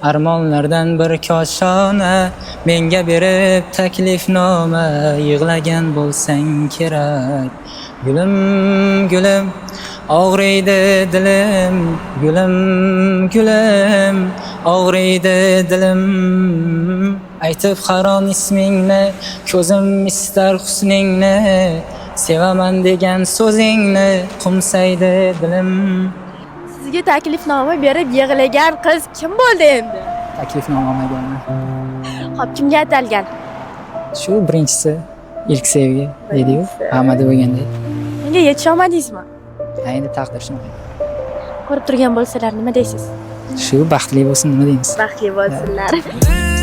armonlardan bir koshona menga berib taklifnoma yig'lagan bo'lsang kerak gulim gulim og'riydi dilim gulim gulim og'riydi dilim aytib harom ismingni ko'zim istar husningni sevaman degan so'zingni qumsaydi dilim. Sizga taklifnoma berib yig'lagan qiz kim bo'ldi endi? Taklifnoma olmaganman. Xo'p, kimga atalgan? Shu birinchisi ilk sevgi deydi-yu, hammada bo'lgandek. Menga yetisha olmadingizmi? Endi taqdir shunaqa. Ko'rib turgan bo'lsalar nima deysiz? Shu baxtli bo'lsin nima deymiz? Baxtli bo'lsinlar.